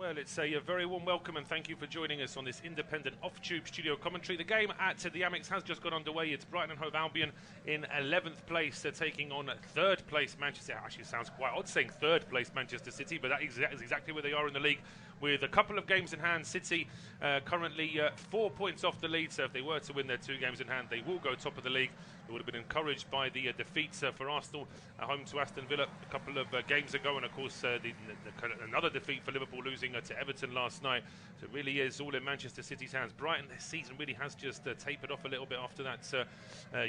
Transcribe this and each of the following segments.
Well, it's a very warm welcome and thank you for joining us on this independent off-tube studio commentary. The game at the Amex has just got underway. It's Brighton and Hove Albion in 11th place, taking on 3rd place Manchester. It actually sounds quite odd saying 3rd place Manchester City, but that is exactly where they are in the league, with a couple of games in hand. City currently 4 points off the lead, so if they were to win their 2 games in hand, they will go top of the league. They would have been encouraged by the defeats for Arsenal at home to Aston Villa a couple of games ago, and of course another defeat for Liverpool, losing to Everton last night. So it really is all in Manchester City's hands. Brighton, their season really has just tapered off a little bit after that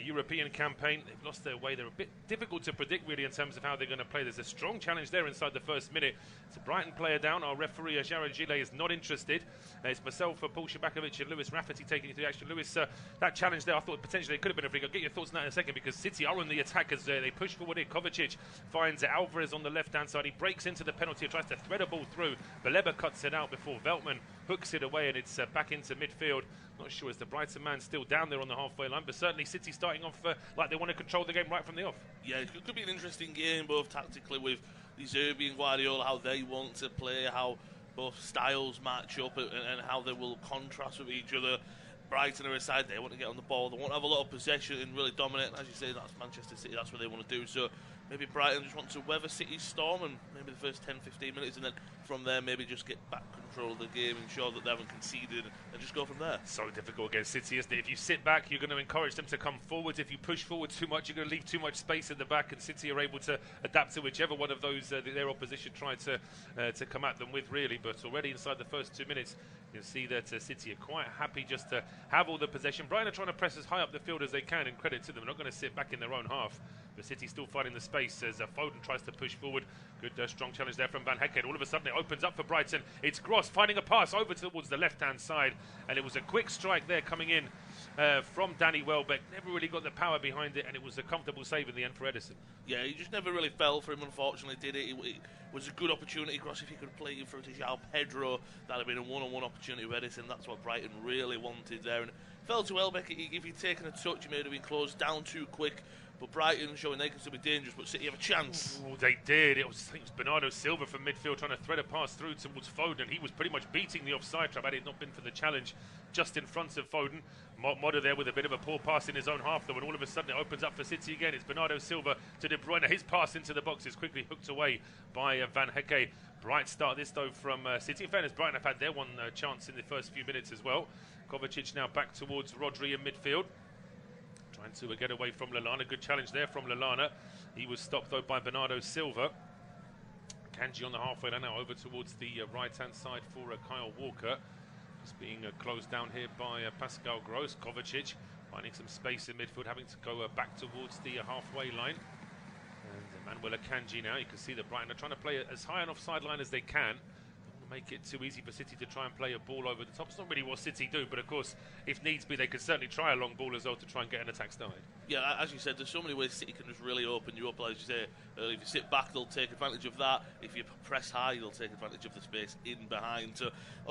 European campaign. They've lost their way. They're a bit difficult to predict really in terms of how they're going to play. There's a strong challenge there inside the first minute. It's a Brighton player down. Our referee Szczerbakowicz is not interested. It's myself, Paul Szczerbakowicz and Lewis Rafferty taking you through the action. Lewis, that challenge there, I thought potentially it could have been a free. I'll get your thoughts on that in a second, because City are on the attack as they push forward here. Kovacic finds Alvarez on the left-hand side. He breaks into the penalty, tries to thread a ball through. Baleba cuts it out before Veltman hooks it away, and it's back into midfield. Not sure is the Brighton man still down there on the halfway line, but certainly City starting off like they want to control the game right from the off. Yeah, it could be an interesting game, both tactically with the Serbian Guardiola, how they want to play, how both styles match up, and how they will contrast with each other. Brighton are a side, they want to get on the ball, they want to have a lot of possession and really dominate, and as you say, that's Manchester City, that's what they want to do. So maybe Brighton just want to weather City's storm, and maybe the first 10-15 minutes, and then from there maybe just get back control of the game, ensure that they haven't conceded, and just go from there. So difficult against City, isn't it? If you sit back, you're going to encourage them to come forward. If you push forward too much, you're going to leave too much space in the back, and City are able to adapt to whichever one of those their opposition tried to come at them with, really. But already inside the first 2 minutes, you can see that City are quite happy just to have all the possession. Brighton are trying to press as high up the field as they can, and credit to them. They're not going to sit back in their own half. But City still finding the space as Foden tries to push forward. Good strong challenge there from Van Hecke. All of a sudden it opens up for Brighton. It's Gross finding a pass over towards the left-hand side, and it was a quick strike there coming in from Danny Welbeck. Never really got the power behind it, and it was a comfortable save in the end for Ederson. Yeah, he just never really fell for him, unfortunately, did it? It was a good opportunity. Gross, if he could play it through to João Pedro, that would have been a one-on-one opportunity with Ederson. That's what Brighton really wanted there. And fell to Welbeck. If he'd taken a touch, he may have been closed down too quick. But Brighton showing they can still be dangerous, but City have a chance. Ooh, they did. I think it was Bernardo Silva from midfield trying to thread a pass through towards Foden. He was pretty much beating the offside trap had it not been for the challenge just in front of Foden. Modder there with a bit of a poor pass in his own half, though, and all of a sudden it opens up for City again. It's Bernardo Silva to De Bruyne. His pass into the box is quickly hooked away by Van Hecke. Bright start this, though, from City. In fairness, Brighton have had their one chance in the first few minutes as well. Kovacic now back towards Rodri in midfield, trying to get away from Lallana. Good challenge there from Lallana. He was stopped, though, by Bernardo Silva. Kanji on the halfway line now over towards the right-hand side for Kyle Walker. Just being closed down here by Pascal Gross. Kovacic finding some space in midfield, having to go back towards the halfway line. And Manuel Akanji now. You can see that Brighton are trying to play as high an offside line as they can. Make it too easy for City to try and play a ball over the top. It's not really what City do, but of course, if needs be, they could certainly try a long ball as well to try and get an attack started. Yeah, as you said, there's so many ways City can just really open you up. As you say, if you sit back, they'll take advantage of that. If you press high, they'll take advantage of the space in behind. So,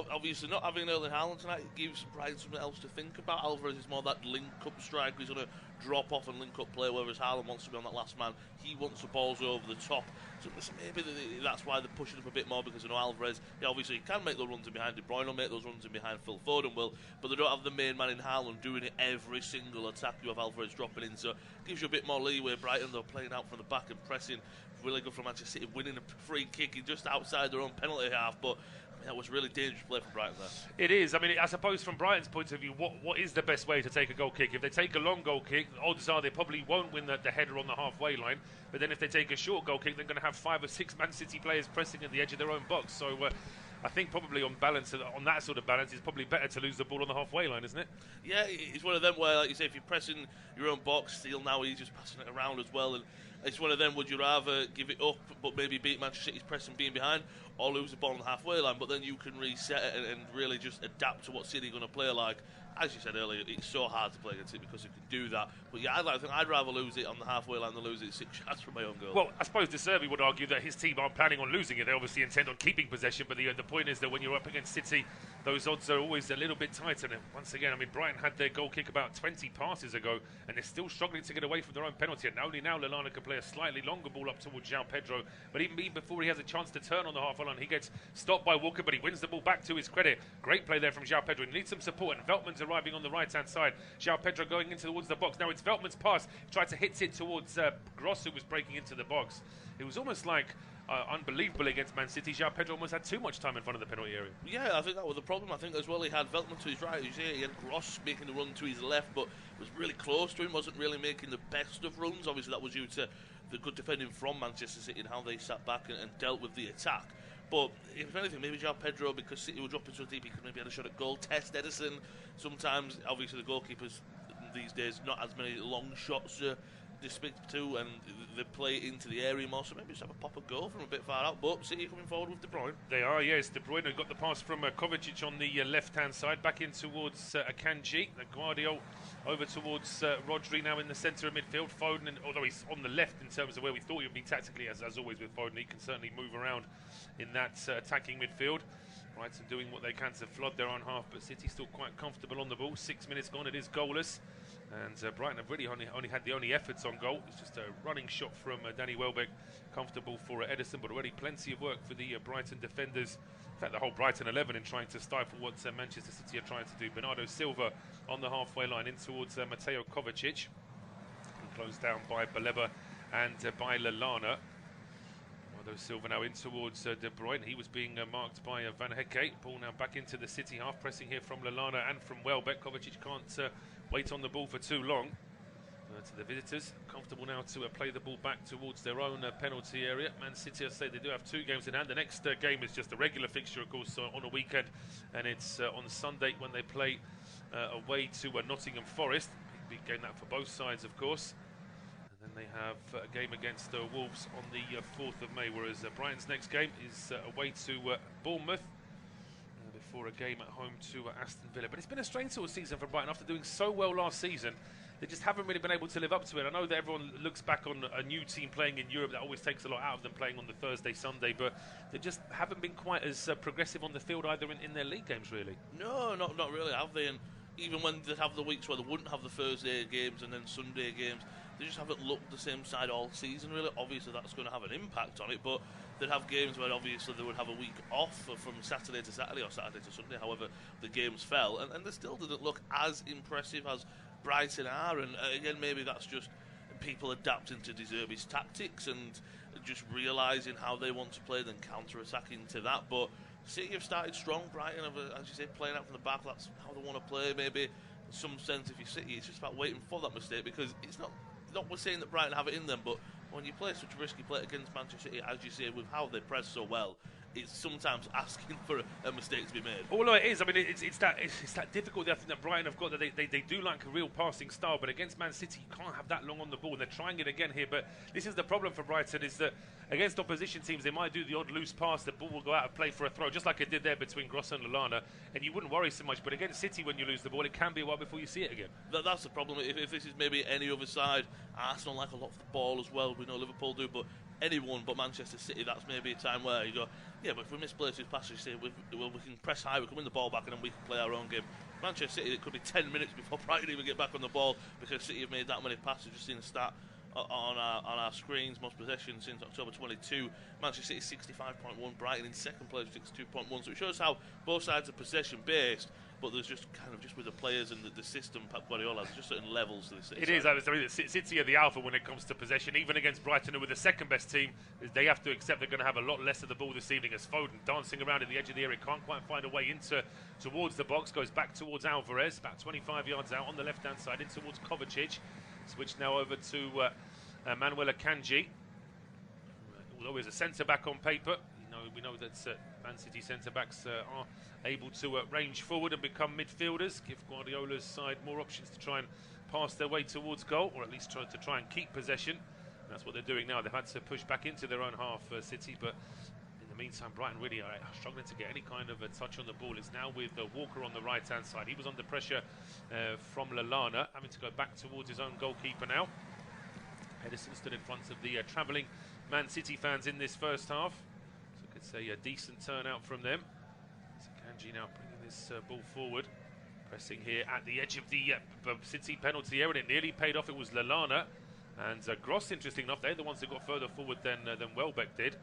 obviously, not having Erling Haaland tonight gives Brighton something else to think about. Alvarez is more that link-up striker. He's going to drop off and link-up play, whereas Haaland wants to be on that last man. He wants the balls over the top. So maybe that's why they're pushing up a bit more, because Alvarez, obviously, he can make those runs in behind De Bruyne, will make those runs in behind Phil Foden will, but they don't have the main man in Haaland doing it every single attack. You have Alvarez dropping in, so it gives you a bit more leeway. Brighton, though, playing out from the back and pressing. Really good for Manchester City, winning a free kick just outside their own penalty half, but that was really dangerous play for Brighton there. It is. I mean, I suppose from Brighton's point of view, what is the best way to take a goal kick? If they take a long goal kick, odds are they probably won't win the header on the halfway line. But then if they take a short goal kick, they're going to have 5 or 6 Man City players pressing at the edge of their own box. So I think probably on balance, on that sort of balance, it's probably better to lose the ball on the halfway line, isn't it? Yeah, it's one of them where, like you say, if you're pressing your own box, Steele now he's just passing it around as well. And it's one of them, would you rather give it up but maybe beat Manchester City's press and being behind, or lose the ball on the halfway line, but then you can reset it and really just adapt to what City are going to play like. as you said earlier, it's so hard to play against it because it can do that. But yeah, I'd rather lose it on the halfway line than lose it 6 shots from my own goal. Well, I suppose De Zerbi would argue that his team aren't planning on losing it. They obviously intend on keeping possession, but the point is that when you're up against City, those odds are always a little bit tighter. And once again, I mean, Brighton had their goal kick about 20 passes ago, and they're still struggling to get away from their own penalty. And only now Lallana can play a slightly longer ball up towards João Pedro. But even before he has a chance to turn on the halfway line, he gets stopped by Walker, but he wins the ball back to his credit. Great play there from João Pedro. He needs some support, and Veltman's arriving on the right-hand side. João Pedro going into towards the box. Now it's Veltman's pass. He tried to hit it towards Gross, who was breaking into the box. It was almost like unbelievable against Man City. João Pedro almost had too much time in front of the penalty area. Yeah, I think that was the problem. I think as well he had Veltman to his right. He had Gross making the run to his left, but was really close to him. Wasn't really making the best of runs. Obviously, that was due to the good defending from Manchester City and how they sat back and dealt with the attack. But if anything, maybe João Pedro, because City were dropping so deep, he could maybe have a shot at goal. Test Edison. Sometimes, obviously, the goalkeepers these days not as many long shots to speak to, and they play into the area more. So maybe just have a pop a goal from a bit far out. But City coming forward with De Bruyne. They are, yes. De Bruyne got the pass from Kovacic on the left-hand side, back in towards Akanji. Guardiola over towards Rodri now in the centre of midfield. Foden, although he's on the left in terms of where we thought he would be tactically, as always with Foden, he can certainly move around in that attacking midfield. Brighton doing what they can to flood their own half, but City still quite comfortable on the ball. 6 minutes gone, it is goalless. And Brighton have really only had the only efforts on goal. It's just a running shot from Danny Welbeck, comfortable for Edison, but already plenty of work for the Brighton defenders. In fact, the whole Brighton 11 in trying to stifle what Manchester City are trying to do. Bernardo Silva on the halfway line in towards Mateo Kovacic. And closed down by Baleba and by Lallana. Bernardo Silva now in towards De Bruyne. He was being marked by Van Hecke. Ball now back into the City half, pressing here from Lallana and from Welbeck. Kovacic can't wait on the ball for too long. To the visitors, comfortable now to play the ball back towards their own penalty area. Man City, I say, they do have 2 games in hand. The next game is just a regular fixture, of course, on a weekend, and it's on Sunday when they play away to Nottingham Forest. Big game that for both sides, of course. And then they have a game against Wolves on the 4th of May, whereas Brighton's next game is away to Bournemouth. Before a game at home to Aston Villa. But it's been a strange sort of season for Brighton. After doing so well last season, they just haven't really been able to live up to it. I know that everyone looks back on a new team playing in Europe. That always takes a lot out of them playing on the Thursday, Sunday, but they just haven't been quite as progressive on the field either in their league games, really. No, not really, have they? And even when they have the weeks where they wouldn't have the Thursday games and then Sunday games, they just haven't looked the same side all season, really. Obviously, that's going to have an impact on it, but they'd have games where obviously they would have a week off from Saturday to Saturday or Saturday to Sunday, however the games fell, and they still didn't look as impressive as Brighton are. And again, maybe that's just people adapting to De Zerbi's tactics and just realising how they want to play, then counter-attacking to that. But City have started strong. Brighton have, as you say, playing out from the back. That's how they want to play. Maybe in some sense, if you're City, it's just about waiting for that mistake, because it's not we're saying that Brighton have it in them, but when you play such a risky play against Manchester City, as you say, with how they press so well, it's sometimes asking for a mistake to be made. Well, no, it is. I mean, it's that difficulty, I think, that Brighton have got, that they do like a real passing style, but against Man City, you can't have that long on the ball. They're trying it again here, but this is the problem for Brighton, is that against opposition teams, they might do the odd loose pass, the ball will go out of play for a throw, just like it did there between Gross and Lallana, and you wouldn't worry so much. But against City, when you lose the ball, it can be a while before you see it again. That's the problem. If this is maybe any other side, Arsenal like a lot of the ball as well, we know Liverpool do, but anyone but Manchester City, that's maybe a time where you go, yeah, but if we misplace these passes, say, we can press high, we can win the ball back, and then we can play our own game. Manchester City, it could be 10 minutes before Brighton even get back on the ball, because City have made that many passes. Just seen the stat on our screens, most possession since October 22. Manchester City 65.1, Brighton in second place 62.1. So it shows how both sides are possession based, but there's just kind of just with the players and the system Pep Guardiola, there's just certain levels to this. It is. I mean, City are the alpha when it comes to possession. Even against Brighton, who are the second best team, they have to accept they're going to have a lot less of the ball this evening, as Foden dancing around at the edge of the area, can't quite find a way towards the box, goes back towards Alvarez, about 25 yards out on the left-hand side, in towards Kovacic. Switch now over to Manuel Akanji. Although he's a centre-back on paper, we know that Man City centre-backs are able to range forward and become midfielders, give Guardiola's side more options to try and pass their way towards goal, or at least try and keep possession. And that's what they're doing now. They've had to push back into their own half, City, but the meantime, Brighton really are struggling to get any kind of a touch on the ball. It's now with Walker on the right-hand side. He was under pressure from Lallana, having to go back towards his own goalkeeper now. Edison stood in front of the travelling Man City fans in this first half. So I could say a decent turnout from them. So Kanji now bringing this ball forward. Pressing here at the edge of the City penalty area, and it nearly paid off. It was Lallana and Gross, interesting enough. They're the ones that got further forward than Welbeck did.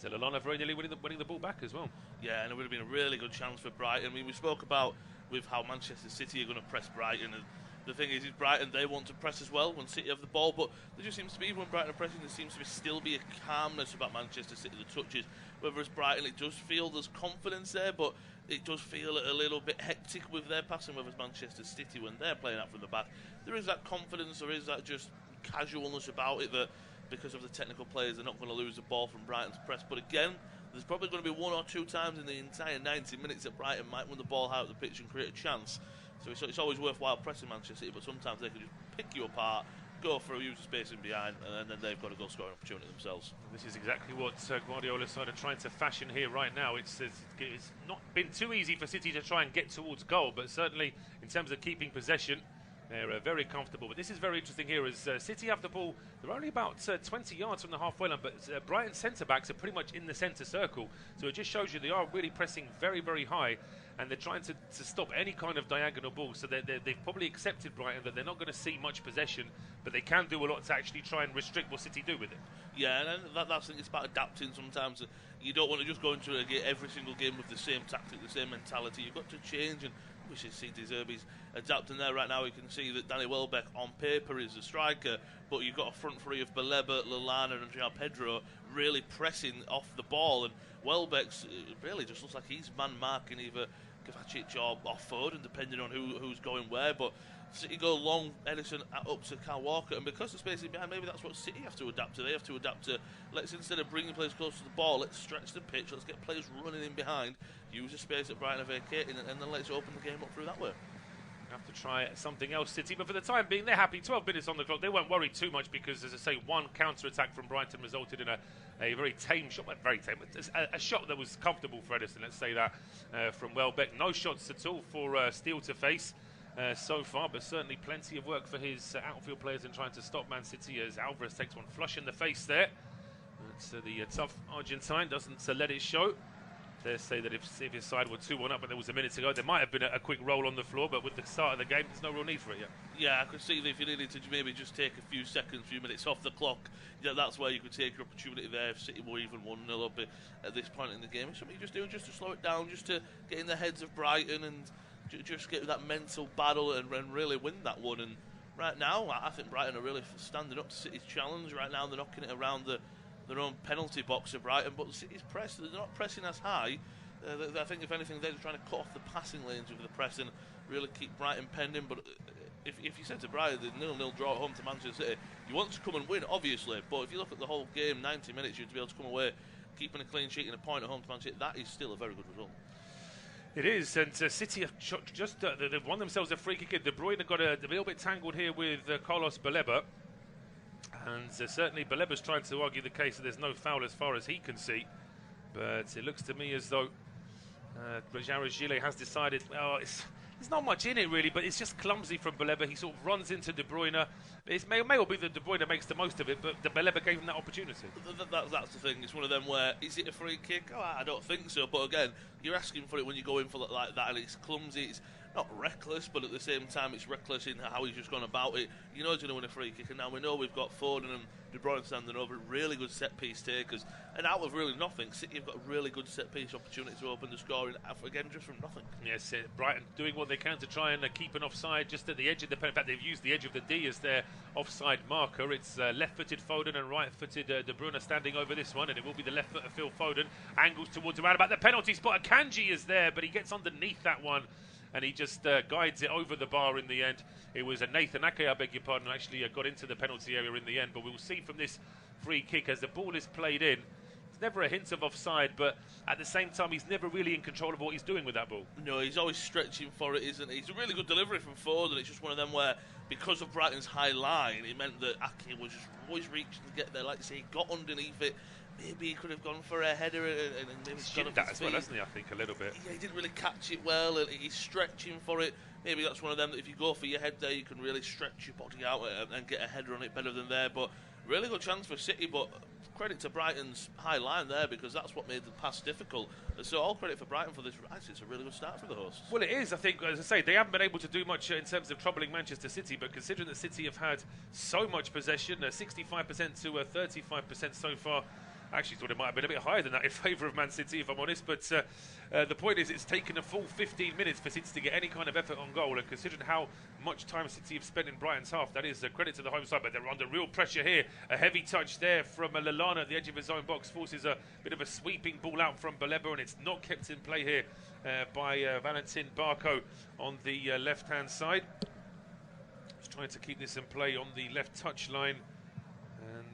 And Lallana very nearly winning the ball back as well. Yeah, and it would have been a really good chance for Brighton. I mean, we spoke about with how Manchester City are going to press Brighton, and the thing is Brighton, they want to press as well when City have the ball, but there just seems to be, when Brighton are pressing, there seems to still be a calmness about Manchester City, the touches. Whereas Brighton, it does feel there's confidence there, but it does feel a little bit hectic with their passing. Whereas Manchester City, when they're playing out from the back, there is that confidence, there is that just casualness about it, that because of the technical players, they're not going to lose the ball from Brighton's press. But again, there's probably going to be 1 or 2 times in the entire 90 minutes that Brighton might win the ball high up the pitch and create a chance. So it's always worthwhile pressing Manchester City, but sometimes they can just pick you apart, go through, use the space in behind, and then they've got a goal scoring opportunity themselves. This is exactly what Guardiola's side are trying to fashion here right now. It's not been too easy for City to try and get towards goal, but certainly in terms of keeping possession, they're very comfortable. But this is very interesting here as City have the ball. They're only about 20 yards from the halfway line, but Brighton centre-backs are pretty much in the centre circle. So it just shows you they are really pressing very, very high, and they're trying to stop any kind of diagonal ball. So they've probably accepted Brighton that they're not going to see much possession, but they can do a lot to actually try and restrict what City do with it. Yeah, and that's the thing, it's about adapting sometimes. You don't want to just go into every single game with the same tactic, the same mentality. You've got to change, and we should see De Zerbi's adapting there right now. You can see that Danny Welbeck on paper is a striker, but you've got a front three of Baleba, Lallana and João Pedro really pressing off the ball, and Welbeck's really just looks like he's man-marking either Kovacic or Foden, depending on who's going where. But City go long, Edison up to Kyle Walker, and because the space is behind, maybe that's what City have to adapt to. They have to adapt to, let's, instead of bringing players close to the ball, let's stretch the pitch, let's get players running in behind, use the space that Brighton are vacating, and then let's open the game up through that way. Have to try something else, City, but for the time being, they're happy. 12 minutes on the clock. They won't worry too much because, as I say, one counter-attack from Brighton resulted in a very tame shot. Well, very tame. A shot that was comfortable for Edison, let's say that, from Welbeck. No shots at all for Steele to face so far, but certainly plenty of work for his outfield players in trying to stop Man City as Alvarez takes one flush in the face there. But the tough Argentine doesn't let it show. They say that if his side were 2-1 up, but there was a minute ago, there might have been a quick roll on the floor, but with the start of the game, there's no real need for it yet. Yeah, I could see that if you needed to maybe just take a few seconds, few minutes off the clock, yeah, that's where you could take your opportunity there. If City were even 1-0 up at this point in the game, it's something you just do just to slow it down, just to get in the heads of Brighton and just get that mental battle and really win that one. And right now, I think Brighton are really standing up to City's challenge. Right now, they're knocking it around their own penalty box of Brighton, but City's press, they're not pressing as high. I think if anything, they're trying to cut off the passing lanes with the press and really keep Brighton pending. But if you said to Brighton, the 0-0 draw at home to Manchester City, you want to come and win, obviously, but if you look at the whole game, 90 minutes, you'd be able to come away keeping a clean sheet and a point at home to Manchester City. That is still a very good result. It is, and City have just they've won themselves a free kick. De Bruyne got a little bit tangled here with Carlos Baleba. And certainly Baleba's trying to argue the case that there's no foul as far as he can see. But it looks to me as though Gilles has decided, well, there's not much in it really, but it's just clumsy from Baleba. He sort of runs into De Bruyne. It may well be that De Bruyne makes the most of it, but Baleba gave him that opportunity. That's the thing. It's one of them where, is it a free kick? Oh, I don't think so. But again, you're asking for it when you go in for like that, and it's clumsy. It's not reckless, but at the same time, it's reckless in how he's just gone about it. You know he's going to win a free kick, and now we know we've got Foden and De Bruyne standing over, really good set-piece takers. And out of really nothing, City have got a really good set-piece opportunity to open the scoring, again, just from nothing. Yes, Brighton doing what they can to try and keep an offside just at the edge of the pen. In fact, they've used the edge of the D as their offside marker. It's left-footed Foden and right-footed De Bruyne standing over this one, and it will be the left foot of Phil Foden. Angles towards around about the penalty spot. Akanji is there, but he gets underneath that one, and he just guides it over the bar in the end. It was a Nathan Ake, I beg your pardon, who actually got into the penalty area in the end. But we'll see from this free kick as the ball is played in. There's never a hint of offside, but at the same time, he's never really in control of what he's doing with that ball. No, he's always stretching for it, isn't he? It's a really good delivery from Foden. It's just one of them where, because of Brighton's high line, it meant that Ake was just always reaching to get there. Like I say, he got underneath it, maybe he could have gone for a header and maybe He's got off that his as well, feet. hasn't he? I think a little bit. Yeah, he didn't really catch it well, and he's stretching for it. Maybe that's one of them that if you go for your head there, you can really stretch your body out and get a header on it better than there. But really good chance for City, but credit to Brighton's high line there, because that's what made the pass difficult. So all credit for Brighton for this. Actually, it's a really good start for the hosts. Well, it is. I think, as I say, they haven't been able to do much in terms of troubling Manchester City, but considering that City have had so much possession, 65% to 35% so far, I actually thought it might have been a bit higher than that in favour of Man City, if I'm honest. But the point is, it's taken a full 15 minutes for City to get any kind of effort on goal. And considering how much time City have spent in Brighton's half, that is a credit to the home side. But they're under real pressure here. A heavy touch there from Lallana at the edge of his own box forces a bit of a sweeping ball out from Baleba, and it's not kept in play here by Valentin Barco on the left-hand side. He's trying to keep this in play on the left touch line.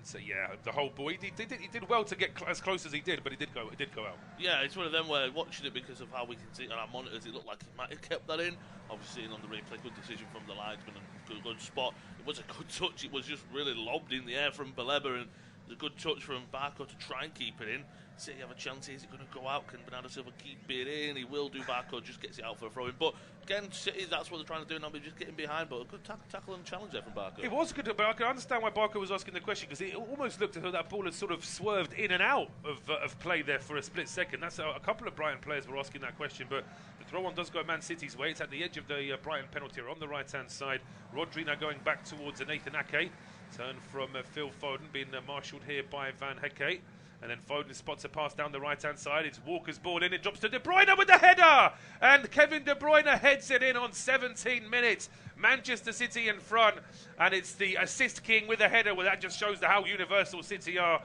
So yeah, the whole ball. He did well to get as close as he did, but it did go out. Yeah, it's one of them where watching it, because of how we can see it on our monitors, it looked like he might have kept that in. Obviously, on the replay, good decision from the linesman and good spot. It was a good touch. It was just really lobbed in the air from Baleba, and a good touch from Barco to try and keep it in. City have a chance. Is it going to go out? Can Bernardo Silva keep it in? He will do. Barco just gets it out for a throw-in. But again, City, that's what they're trying to do now. They're just getting behind. But a good tackle and challenge there from Barco. It was good, but I can understand why Barco was asking the question, because it almost looked as though that ball had sort of swerved in and out of play there for a split second. That's a couple of Brighton players were asking that question, but the throw-on does go Man City's way. It's at the edge of the Brighton penalty area on the right-hand side. Rodri now going back towards Nathan Ake. Turn from Phil Foden, being marshalled here by Van Hecke. And then Foden spots a pass down the right-hand side. It's Walker's ball in. It drops to De Bruyne with the header. And Kevin De Bruyne heads it in on 17 minutes. Manchester City in front. And it's the assist king with the header. Well, that just shows how universal City are.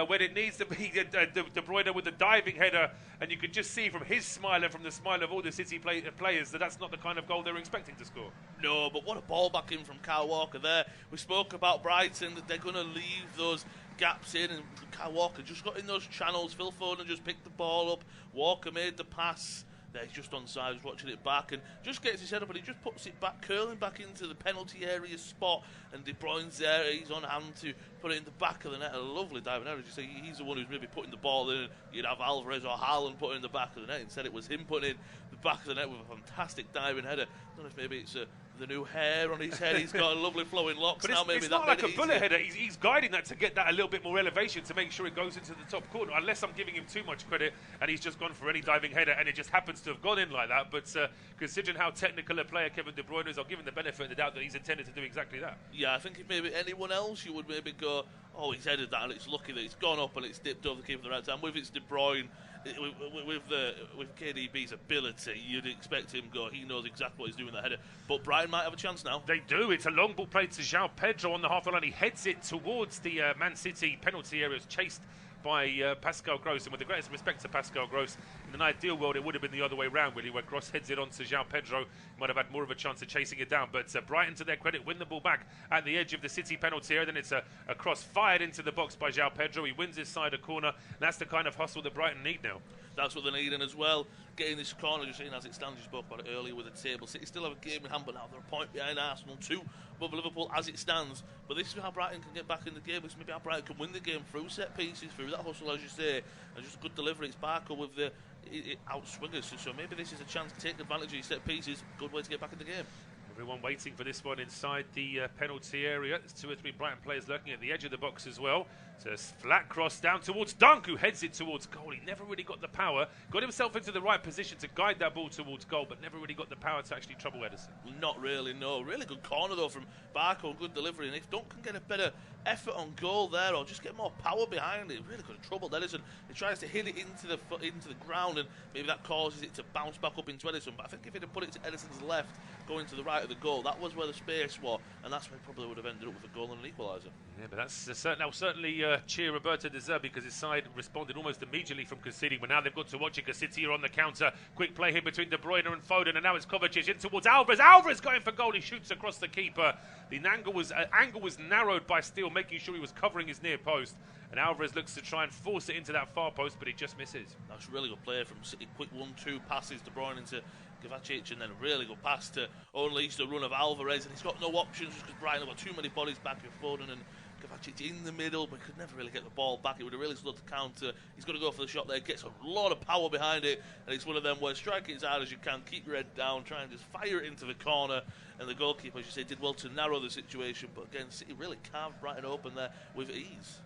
When it needs to be De Bruyne with the diving header. And you can just see from his smile and from the smile of all the City players that that's not the kind of goal they're expecting to score. No, but what a ball back in from Kyle Walker there. We spoke about Brighton, that they're going to leave those gaps in, and Kyle Walker just got in those channels. Phil Foden just picked the ball up. Walker made the pass. There, he's just onside, he's watching it back, and just gets his head up, and he just puts it back, curling back into the penalty area spot. And De Bruyne's there, he's on hand to put it in the back of the net. A lovely diving error. As you say, he's the one who's maybe putting the ball in. You'd have Alvarez or Haaland putting it in the back of the net. Instead, it was him putting it in the back of the net with a fantastic diving header. I don't know if maybe it's the new hair on his head. He's got a lovely flowing locks but now. Maybe it's that not like a easier. bullet header. He's guiding that to get that a little bit more elevation to make sure it goes into the top corner. Unless I'm giving him too much credit, and he's just gone for any diving header, and it just happens to have gone in like that. But considering how technical a player Kevin De Bruyne is, I'll give him the benefit of the doubt that he's intended to do exactly that. Yeah, I think if maybe anyone else, you would maybe go, oh, he's headed that, and it's lucky that it's gone up and it's dipped over the keeper at the right time. With it's De Bruyne, with KDB's ability, you'd expect him to go. He knows exactly what he's doing with that header. But Brighton might have a chance now. They do. It's a long ball played to João Pedro on the half line. He heads it towards the Man City penalty area. It's chased by Pascal Gross, and with the greatest respect to Pascal Gross, in an ideal world it would have been the other way round, really, where Gross heads it on to João Pedro. He might have had more of a chance of chasing it down, but Brighton, to their credit, win the ball back at the edge of the City penalty area. Then it's a cross fired into the box by João Pedro. He wins his side a corner. That's the kind of hustle that Brighton need now. That's what they're needing as well. Getting this corner, just saying as it stands, you spoke about it earlier with the table. City still have a game in hand, but now they're a point behind Arsenal, 2 above Liverpool as it stands. But this is how Brighton can get back in the game. This is maybe how Brighton can win the game through set pieces, through that hustle, as you say, and just a good delivery. It's Barco with the outswingers. So maybe this is a chance to take advantage of these set pieces. Good way to get back in the game. Everyone waiting for this one inside the penalty area. There's 2 or 3 Brighton players lurking at the edge of the box as well. So a flat cross down towards Dunk, who heads it towards goal. He never really got the power. Got himself into the right position to guide that ball towards goal, but never really got the power to actually trouble Ederson. Not really, no. Really good corner, though, from Barco. Good delivery. And if Dunk can get a better effort on goal there, or just get more power behind it, really could have troubled Ederson. He tries to hit it into the ground, and maybe that causes it to bounce back up into Ederson. But I think if he'd have put it to Ederson's left, going to the right of the goal, that was where the space was, and that's where he probably would have ended up with a goal and an equaliser. Yeah, but that's certainly cheer Roberto De Zerbi, because his side responded almost immediately from conceding, but now they've got to watch it because City are on the counter. Quick play here between De Bruyne and Foden, and now it's Kovacic in towards Alvarez. Alvarez going for goal. He shoots across the keeper. The angle was narrowed by Steele, making sure he was covering his near post. And Alvarez looks to try and force it into that far post, but he just misses. That's a really good play from City. Quick 1-2 passes, De Bruyne into Kovacic, and then a really good pass to unleash the run of Alvarez. And he's got no options because Brighton have got too many bodies back with Foden and Kovacic in the middle, but could never really get the ball back. It would have really slowed the counter. He's got to go for the shot there, gets a lot of power behind it, and it's one of them where strike it as hard as you can, keep your head down, try and just fire it into the corner, and the goalkeeper, as you say, did well to narrow the situation, but again, City really carved Brighton open there with ease.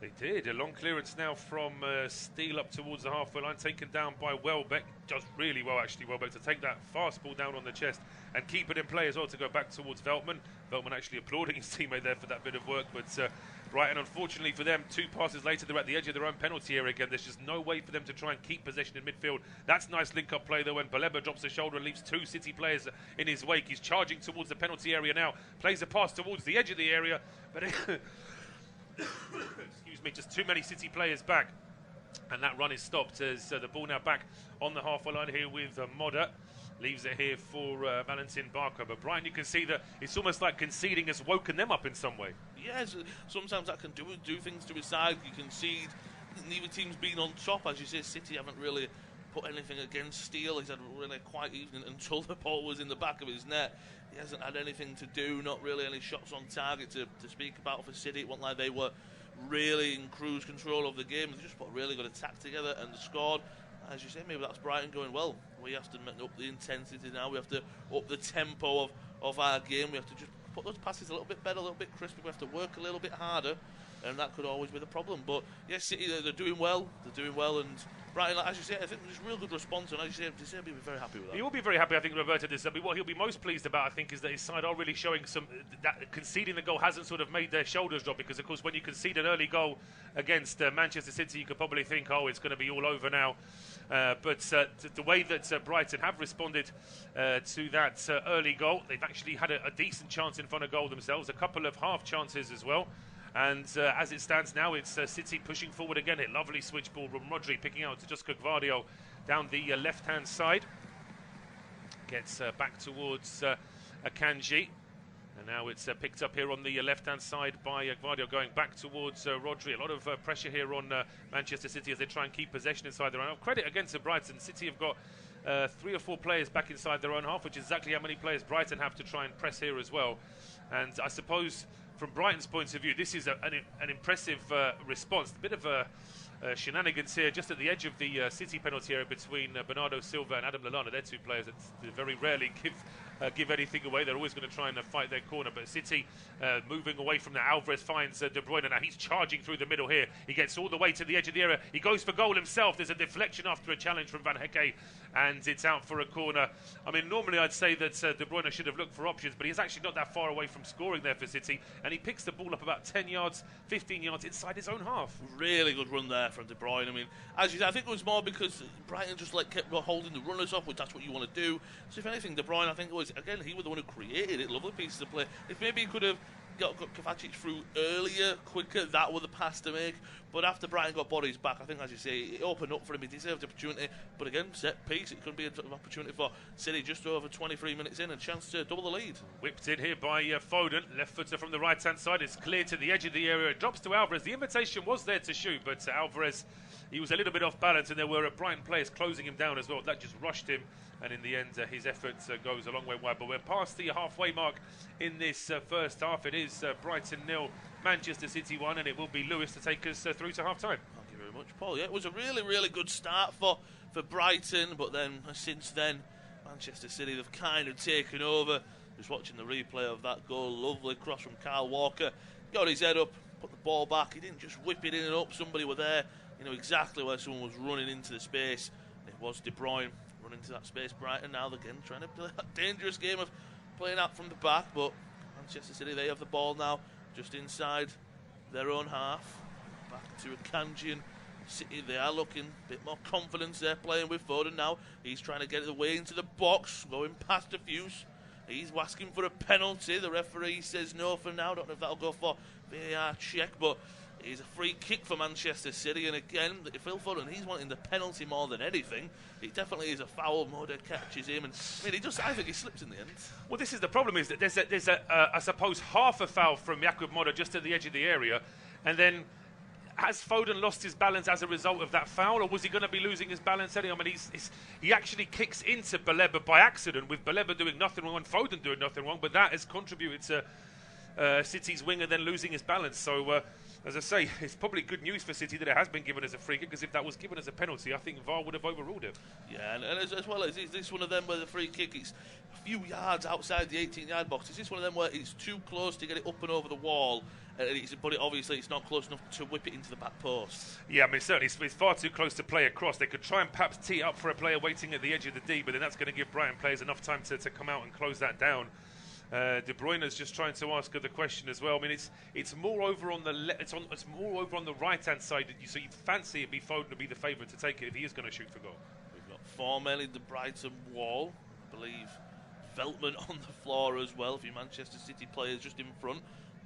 They did. A long clearance now from Steele up towards the halfway line, taken down by Welbeck. Does really well, actually, Welbeck, to take that fast ball down on the chest and keep it in play as well to go back towards Veltman. Veltman actually applauding his teammate there for that bit of work, but Brighton, unfortunately for them, 2 passes later, they're at the edge of their own penalty area again. There's just no way for them to try and keep possession in midfield. That's nice link-up play, though, when Baleba drops the shoulder and leaves 2 City players in his wake. He's charging towards the penalty area now, plays a pass towards the edge of the area, but excuse me, just too many City players back, and that run is stopped as the ball now back on the halfway line here with Modder. Leaves it here for Valentin Barker. But Brighton, you can see that it's almost like conceding has woken them up in some way. Yes, sometimes that can do things to his side. You concede. Neither team's been on top. As you say, City haven't really put anything against Steele. He's had really quite evening until the ball was in the back of his net. He hasn't had anything to do, not really any shots on target to speak about for City. It wasn't like they were really in cruise control of the game. They just put a really good attack together and scored. As you say, maybe that's Brighton going, well, we have to up the intensity now. We have to up the tempo of our game. We have to just put those passes a little bit better, a little bit crisper. We have to work a little bit harder, and that could always be the problem. But, yes, City, they're doing well. They're doing well, and Brighton, as you say, I think there's a real good response, and as you say, he'll be very happy with that. He will be very happy, I think, Roberto. What he'll be most pleased about, I think, is that his side are really showing that conceding the goal hasn't sort of made their shoulders drop, because, of course, when you concede an early goal against Manchester City, you could probably think, oh, it's going to be all over now. But the way that Brighton have responded to that early goal, they've actually had a decent chance in front of goal themselves, a couple of half chances as well. And as it stands now, it's City pushing forward again. A lovely switch ball from Rodri, picking out to just Gvardio down the left-hand side. Gets back towards Akanji. And now it's picked up here on the left-hand side by Gvardio, going back towards Rodri. A lot of pressure here on Manchester City as they try and keep possession inside their own half. Credit against Brighton. City have got 3 or 4 players back inside their own half, which is exactly how many players Brighton have to try and press here as well. And I suppose from Brighton's point of view, this is an impressive response. A bit of shenanigans here just at the edge of the City penalty area between Bernardo Silva and Adam Lallana. They're 2 players that very rarely give anything away. They're always going to try and fight their corner. But City moving away from that. Alvarez finds De Bruyne. Now he's charging through the middle here. He gets all the way to the edge of the area. He goes for goal himself. There's a deflection after a challenge from Van Hecke, and it's out for a corner. I mean, normally I'd say that De Bruyne should have looked for options, but he's actually not that far away from scoring there for City, and he picks the ball up about 10 yards, 15 yards inside his own half. Really good run there from De Bruyne. I mean, as you said, I think it was more because Brighton just kept holding the runners off, which that's what you want to do. So if anything, De Bruyne, I think it was, again, he was the one who created it. Lovely pieces of play. If maybe he could have got Kovacic through earlier, quicker, that was the pass to make. But after Brighton got bodies back, I think, as you say, it opened up for him. He deserved the opportunity. But again, set piece. It could be an opportunity for City just over 23 minutes in, a chance to double the lead. Whipped in here by Foden. Left footer from the right-hand side. It's cleared to the edge of the area. It drops to Alvarez. The invitation was there to shoot, but Alvarez, he was a little bit off balance, and there were Brighton players closing him down as well. That just rushed him, and in the end, his effort goes a long way wide. But we're past the halfway mark in this first half. It is Brighton 0, Manchester City 1, and it will be Lewis to take us through to half-time. Thank you very much, Paul. Yeah, it was a really, really good start for Brighton, but then since then, Manchester City, they've kind of taken over. Just watching the replay of that goal, lovely cross from Kyle Walker. Got his head up, put the ball back. He didn't just whip it in and up. Somebody were there. You know exactly where someone was running into the space. It was De Bruyne running into that space. Brighton now again trying to play that dangerous game of playing out from the back, but Manchester City, they have the ball now just inside their own half. Back to Akanji and City, they are looking a bit more confidence. They're playing with Foden now. He's trying to get the way into the box, going past a few. He's asking for a penalty. The referee says no for now. Don't know if that'll go for VAR check, but it's a free kick for Manchester City. And again, Phil Foden, he's wanting the penalty more than anything. It definitely is a foul. Moder catches him, and I mean, I think he slips in the end. Well, this is the problem: is that there's I suppose half a foul from Jakub Moder just at the edge of the area, and then has Foden lost his balance as a result of that foul, or was he going to be losing his balance anyway? I mean, he actually kicks into Baleba by accident, with Baleba doing nothing wrong and Foden doing nothing wrong, but that has contributed to City's winger then losing his balance. So, as I say, it's probably good news for City that it has been given as a free kick, because if that was given as a penalty, I think VAR would have overruled it. Yeah, and as well as is this one of them where the free kick is a few yards outside the 18-yard box? Is this one of them where it's too close to get it up and over the wall, but obviously it's not close enough to whip it into the back post? Yeah, I mean, certainly it's far too close to play across. They could try and perhaps tee up for a player waiting at the edge of the D, but then that's going to give Brighton players enough time to come out and close that down. De Bruyne is just trying to ask her the question as well. I mean, it's more over on the it's more over on the right hand side. So you fancy it be Foden to be the favourite to take it if he is going to shoot for goal. We've got 4 men in the Brighton wall. I believe Veltman on the floor as well. A few Manchester City players just in front,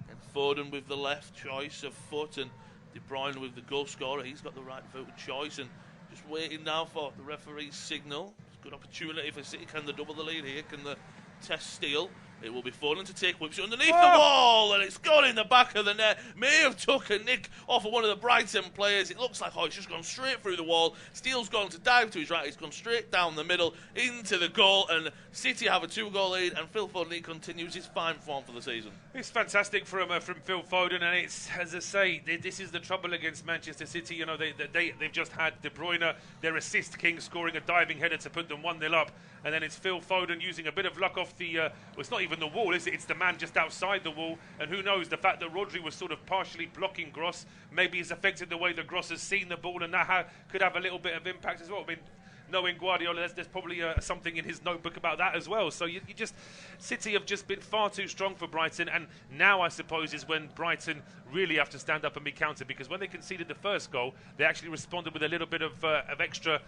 and Foden with the left choice of foot, and De Bruyne with the goal scorer. He's got the right foot choice, and just waiting now for the referee's signal. It's a good opportunity for City. Can they double the lead here? Can they test steal? It will be Foden to take, whips it underneath the wall, and it's gone in the back of the net. May have took a nick off of one of the Brighton players. It looks like, it's just gone straight through the wall. Steele's gone to dive to his right. It's gone straight down the middle into the goal, and City have a 2-goal lead, and Phil Foden continues his fine form for the season. It's fantastic from Phil Foden, and it's, as I say, this is the trouble against Manchester City. You know, they've just had De Bruyne, their assist king, scoring a diving header to put them 1-0 up, and then it's Phil Foden using a bit of luck off the, it's not even the wall, is it? It's the man just outside the wall, and who knows, the fact that Rodri was sort of partially blocking Gross maybe has affected the way that Gross has seen the ball, and that could have a little bit of impact as well. I mean, knowing Guardiola, there's probably something in his notebook about that as well. So City have just been far too strong for Brighton, and now I suppose is when Brighton really have to stand up and be counted, because when they conceded the first goal, they actually responded with a little bit of extra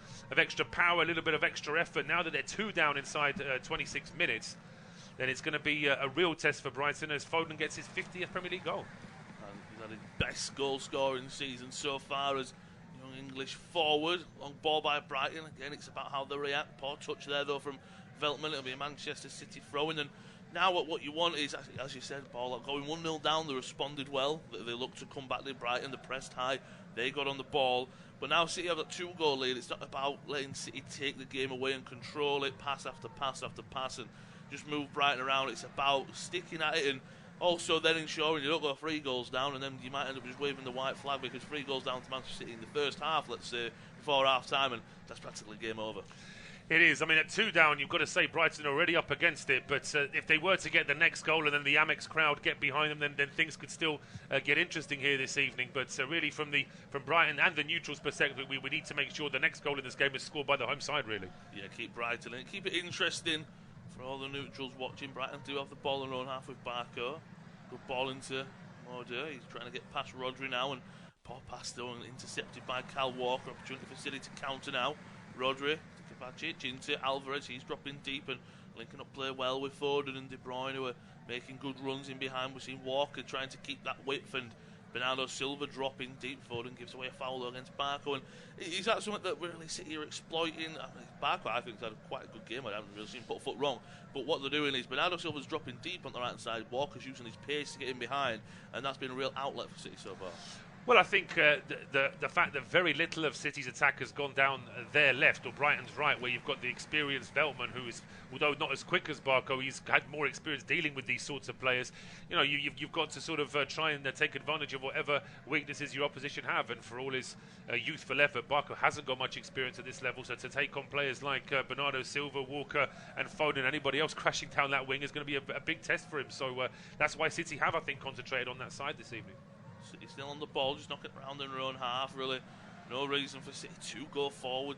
power, a little bit of extra effort. Now that they're 2 down inside 26 minutes, then it's going to be a real test for Brighton as Foden gets his 50th Premier League goal. And he's had his best goal scoring season so far as young English forward. Long ball by Brighton. Again, it's about how they react. Poor touch there, though, from Veltman. It'll be a Manchester City throw-in. And now what you want is, as you said, Paul, going 1-0 down, they responded well. They looked to come back to Brighton. They pressed high. They got on the ball. But now City have a 2-goal lead. It's not about letting City take the game away and control it, pass after pass after pass, and just move Brighton around. It's about sticking at it, and also then ensuring you don't go 3 goals down, and then you might end up just waving the white flag, because 3 goals down to Manchester City in the first half, let's say, before half time, and that's practically game over. It is. I mean, at 2 down, you've got to say Brighton are already up against it. But if they were to get the next goal and then the Amex crowd get behind them, then things could still get interesting here this evening. But really, from Brighton and the neutrals' perspective, we need to make sure the next goal in this game is scored by the home side, really. Yeah, keep Brighton in. Keep it interesting for all the neutrals watching. Brighton do have the ball in their own half with Barco. Good ball into Morder. He's trying to get past Rodri now, and poor pass though, intercepted by Cal Walker. Opportunity for City to counter now. Rodri to Kovacic into Alvarez. He's dropping deep and linking up play well with Foden and De Bruyne, who are making good runs in behind. We've seen Walker trying to keep that width, and Bernardo Silva dropping deep. Foden gives away a foul against Barco, and is that something that really City are exploiting? I mean, Barco, I think, has had quite a good game. I haven't really seen him put a foot wrong, but what they're doing is Bernardo Silva's dropping deep on the right side. Walker's using his pace to get in behind, and that's been a real outlet for City so far. Well, I think the fact that very little of City's attack has gone down their left or Brighton's right, where you've got the experienced Veltman, who is, although not as quick as Barco, he's had more experience dealing with these sorts of players. You know, you've got to sort of try and take advantage of whatever weaknesses your opposition have. And for all his youthful effort, Barco hasn't got much experience at this level. So to take on players like Bernardo Silva, Walker, and Foden, and anybody else crashing down that wing is going to be a big test for him. So that's why City have, I think, concentrated on that side this evening. City still on the ball, just knocking around in their own half. Really, no reason for City to go forward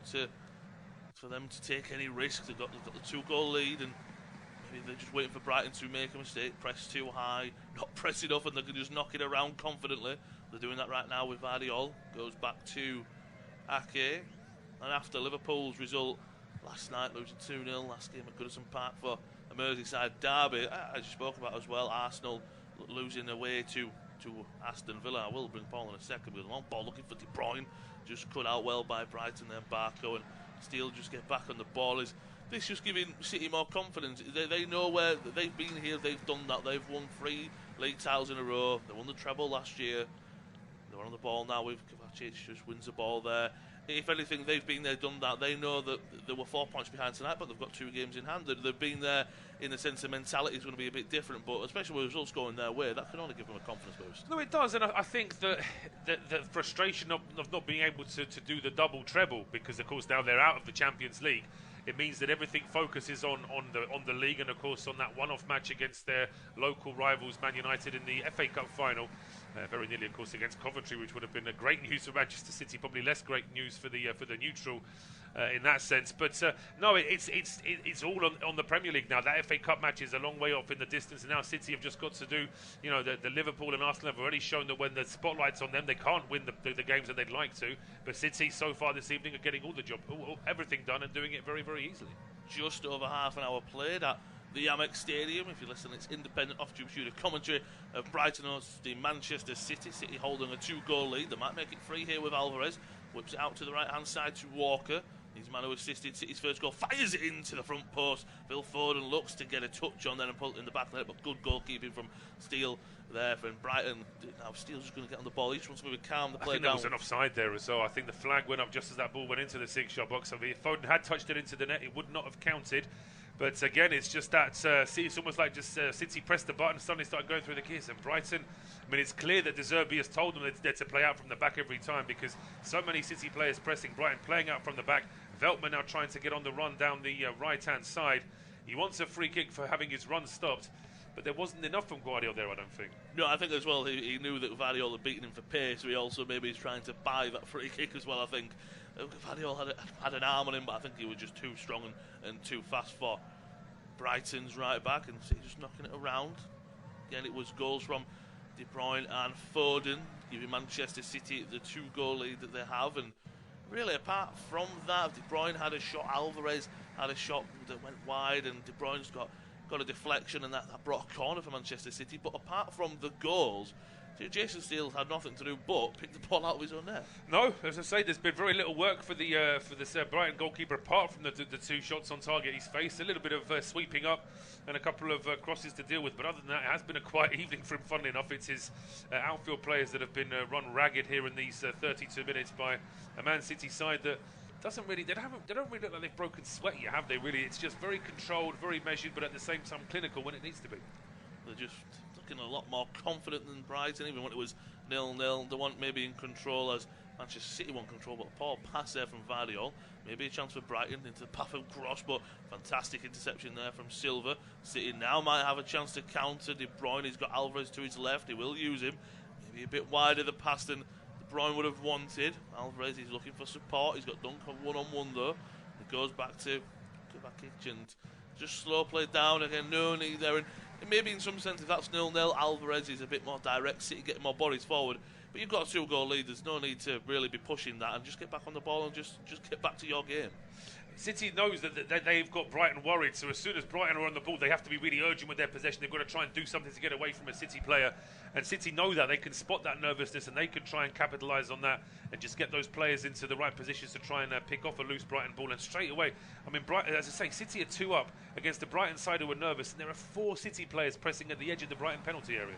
for them to take any risk. They've got the 2-goal lead, and maybe they're just waiting for Brighton to make a mistake, press too high, not press enough, and they can just knock it around confidently. They're doing that right now with Vardiol. Goes back to Ake, and after Liverpool's result last night, losing 2-0 last game at Goodison Park for a Merseyside derby, as you spoke about as well, Arsenal losing away to Aston Villa. I will bring Paul in a second, with a long ball looking for De Bruyne, just cut out well by Brighton then Barco, and Steele just get back on the ball. Is this just giving City more confidence? They know where they've been here, they've done that, they've won 3 league titles in a row, they won the treble last year, they're on the ball now with Kovacic, just wins the ball there. if anything, they've been there, done that. They know that they were 4 points behind tonight, but they've got 2 games in hand. They've been there in the sense of mentality is going to be a bit different, but especially with results going their way, that can only give them a confidence boost. No, it does, and I think that the frustration of not being able to do the double treble, because of course now they're out of the Champions League, it means that everything focuses on the league, and of course on that one-off match against their local rivals Man United in the FA Cup final, very nearly of course against Coventry, which would have been a great news for Manchester City, probably less great news for the neutral in that sense. But no, it's all on the Premier League now. That FA Cup match is a long way off in the distance, and now City have just got to do, the Liverpool and Arsenal have already shown that when the spotlight's on them, they can't win the games that they'd like to. But City so far this evening are getting all the job, everything done, and doing it very, very easily. Just over half an hour played at the Amex Stadium. If you listen, it's independent off-tube studio commentary of Brighton hosting Manchester City. City holding a 2-goal lead. They might make it 3 here with Alvarez. Whips it out to the right-hand side to Walker. He's the man who assisted City's first goal. Fires it into the front post. Phil Foden looks to get a touch on there and pull it in the back of the net, but good goalkeeping from Steele there from Brighton. Now Steele's just going to get on the ball. He just wants to calm the play down. I think there was an offside there as well. I think the flag went up just as that ball went into the 6-yard box. I mean, if Foden had touched it into the net, it would not have counted. But again, it's just that it's almost like just City pressed the button and suddenly started going through the keys. And Brighton, I mean, it's clear that De Zerbi has told them that they're to play out from the back every time, because so many City players pressing Brighton, playing out from the back. Veltman now trying to get on the run down the right-hand side. He wants a free kick for having his run stopped, but there wasn't enough from Guardiola there, I don't think. No, I think as well he knew that Guardiola had beaten him for pace, so he also maybe is trying to buy that free kick as well, I think. Guardiola had an arm on him, but I think he was just too strong and too fast for Brighton's right back, and City just knocking it around. Again, it was goals from De Bruyne and Foden, giving Manchester City the 2-goal lead that they have. And really, apart from that, De Bruyne had a shot, Alvarez had a shot that went wide, and De Bruyne's got a deflection, and that brought a corner for Manchester City. But apart from the goals, Jason Steele had nothing to do but pick the ball out of his own net. No, as I say, there's been very little work for this Brighton goalkeeper, apart from the 2 shots on target he's faced. A little bit of sweeping up and a couple of crosses to deal with, but other than that, it has been a quiet evening for him. Funnily enough, it's his outfield players that have been run ragged here in these 32 minutes by a Man City side that doesn't really, they don't really look like they've broken sweat yet, have they? Really, it's just very controlled, very measured, but at the same time clinical when it needs to be. They're just looking a lot more confident than Brighton, even when it was 0-0. They want maybe in control, as Manchester City want control, but a poor pass there from Vardiol. Maybe a chance for Brighton into the path of cross, but fantastic interception there from Silva. City now might have a chance to counter. De Bruyne, he's got Alvarez to his left, he will use him. Maybe a bit wider the pass than De Bruyne would have wanted. Alvarez, he's looking for support, he's got Duncan one-on-one though. It goes back to Kovacic and just slow play down again, no need there. And maybe in some sense, if that's 0-0, Alvarez is a bit more direct, City getting more bodies forward. But you've got a 2-goal lead, there's no need to really be pushing that, and just get back on the ball and just get back to your game. City knows that they've got Brighton worried, so as soon as Brighton are on the ball, they have to be really urgent with their possession. They've got to try and do something to get away from a City player, and City know that. They can spot that nervousness, and they can try and capitalise on that and just get those players into the right positions to try and pick off a loose Brighton ball. And straight away, I mean, Brighton, as I say, City are 2 up against the Brighton side who are nervous, and there are 4 City players pressing at the edge of the Brighton penalty area.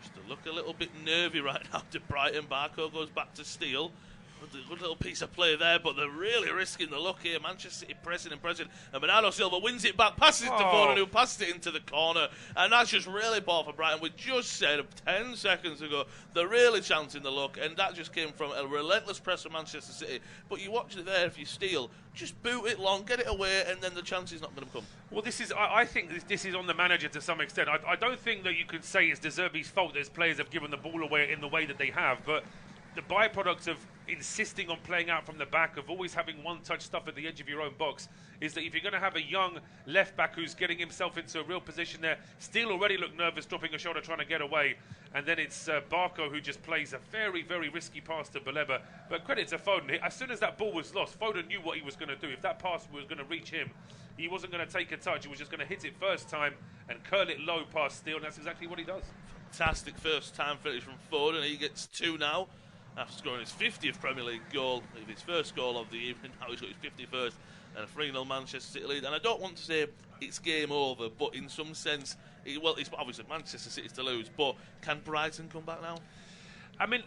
Just to look a little bit nervy right now to Brighton. Barco goes back to Steele. Good little piece of play there, but they're really risking the luck here. Manchester City pressing, and Bernardo Silva wins it back, passes it to Foden, who passed it into the corner, and that's just really poor for Brighton. We just said 10 seconds ago they're really chancing the luck, and that just came from a relentless press from Manchester City. But you watch it there, if you steal, just boot it long, get it away, and then the chance is not going to come. Well, I think this is on the manager to some extent. I don't think that you could say it's De Zerbi's fault that his players have given the ball away in the way that they have, but the byproduct of insisting on playing out from the back, of always having one-touch stuff at the edge of your own box, is that if you're going to have a young left-back who's getting himself into a real position there, Steele already looked nervous, dropping a shoulder, trying to get away, and then it's Barco who just plays a very, very risky pass to Baleba. But credit to Foden, as soon as that ball was lost, Foden knew what he was going to do. If that pass was going to reach him, he wasn't going to take a touch, he was just going to hit it first time and curl it low past Steele, and that's exactly what he does. Fantastic first-time finish from Foden, he gets 2 now. After scoring his 50th Premier League goal, his first goal of the evening, now he's got his 51st and a 3-0 Manchester City lead. And I don't want to say it's game over, but in some sense, it's obviously Manchester City's to lose, but can Brighton come back now? I mean,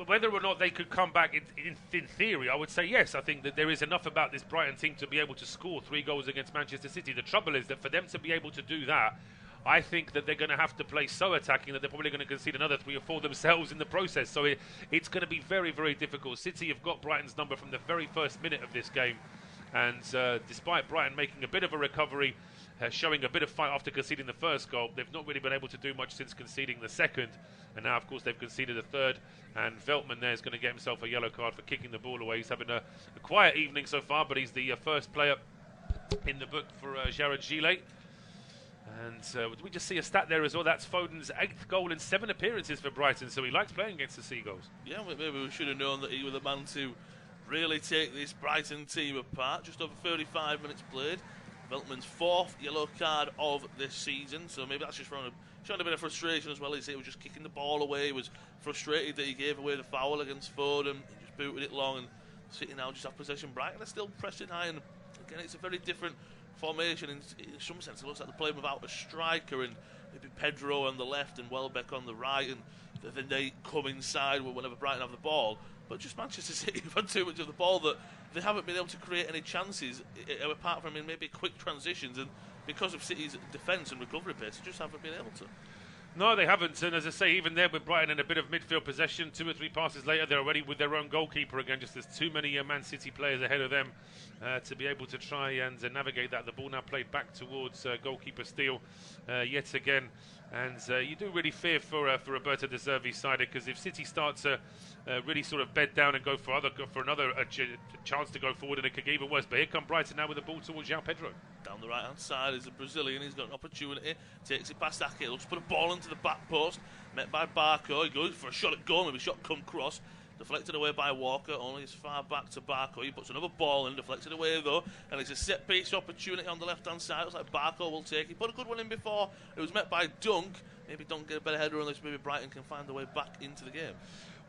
whether or not they could come back, in theory, I would say yes. I think that there is enough about this Brighton team to be able to score 3 goals against Manchester City. The trouble is that for them to be able to do that, I think that they're going to have to play so attacking that they're probably going to concede another 3 or 4 themselves in the process. So it's going to be very, very difficult. City have got Brighton's number from the very first minute of this game. And despite Brighton making a bit of a recovery, showing a bit of fight after conceding the first goal, they've not really been able to do much since conceding the second. And now, of course, they've conceded a third. And Veltman there is going to get himself a yellow card for kicking the ball away. He's having a quiet evening so far, but he's the first player in the book for Jared Gillet. And we just see a stat there as well. That's Foden's 8th goal in 7 appearances for Brighton, so he likes playing against the Seagulls. Yeah, maybe we should have known that he was the man to really take this Brighton team apart. Just over 35 minutes played. Veltman's 4th yellow card of this season, so maybe that's just showing a bit of frustration as well. He was just kicking the ball away. He was frustrated that he gave away the foul against Foden. He just booted it long, and City now just have possession. Brighton are still pressing high, and again, it's a very different formation. In some sense, it looks like they're playing without a striker, and maybe Pedro on the left and Welbeck on the right, and then they come inside whenever Brighton have the ball. But just Manchester City have had too much of the ball that they haven't been able to create any chances apart from in maybe quick transitions, and because of City's defence and recovery pace, they just haven't been able to. No, they haven't, and as I say, even there with Brighton in a bit of midfield possession, 2 or 3 passes later, they're already with their own goalkeeper again. Just there's too many Man City players ahead of them to be able to try and navigate that. The ball now played back towards goalkeeper Steele yet again, and you do really fear for Roberto De Zerbi's side, because if City start to really sort of bed down and go for another chance to go forward, and it could get even worse. But here come Brighton now with the ball towards João Pedro. Down the right hand side is the Brazilian. He's got an opportunity, takes it past Ake, looks to put a ball into the back post, met by Barco. He goes for a shot at goal, maybe shot come cross, deflected away by Walker, only as far back to Barco. He puts another ball in, deflected away though, and it's a set piece opportunity on the left hand side. Looks like Barco will take it. He put a good one in before. It was met by Dunk. Maybe Dunk get a better header on this. Maybe Brighton can find their way back into the game.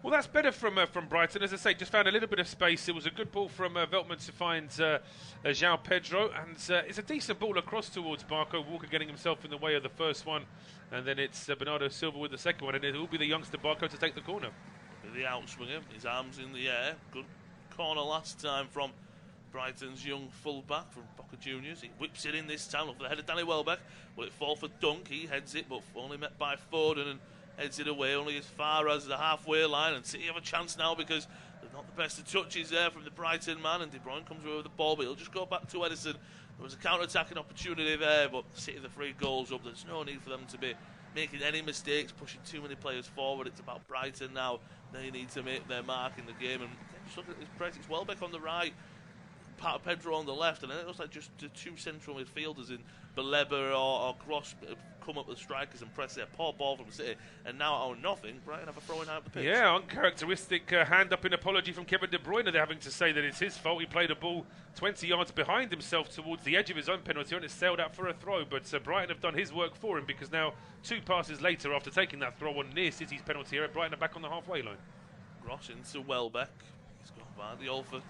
Well, that's better from Brighton. As I say, just found a little bit of space. It was a good ball from Veltman to find João Pedro, and it's a decent ball across towards Barco. Walker getting himself in the way of the first one, and then it's Bernardo Silva with the second one, and it will be the youngster Barco to take the corner. The outswinger, his arms in the air. Good corner last time from Brighton's young full-back from Boca Juniors. He whips it in this time, up for the head of Danny Welbeck. Will it fall for Dunk? He heads it, but only met by Foden, and heads it away only as far as the halfway line. And City have a chance now because they're not the best of touches there from the Brighton man, and De Bruyne comes away with the ball, but he'll just go back to Ederson. There was a counter-attacking opportunity there, but City the 3 goals up. There's no need for them to be making any mistakes, pushing too many players forward. It's about Brighton now. They need to make their mark in the game, and just look at this press. It's Welbeck on the right, part of Pedro on the left, and then it looks like just the 2 central midfielders in Baleba or Gross come up with strikers and press their poor ball from City, and now out of nothing, Brighton have a throwing out the pitch. Yeah, uncharacteristic hand up in apology from Kevin De Bruyne. They're having to say that it's his fault. He played a ball 20 yards behind himself towards the edge of his own penalty, and it sailed out for a throw. But Brighton have done his work for him, because now 2 passes later, after taking that throw on near City's penalty area, Brighton are back on the halfway line. Gross into Welbeck. He's got Vardy for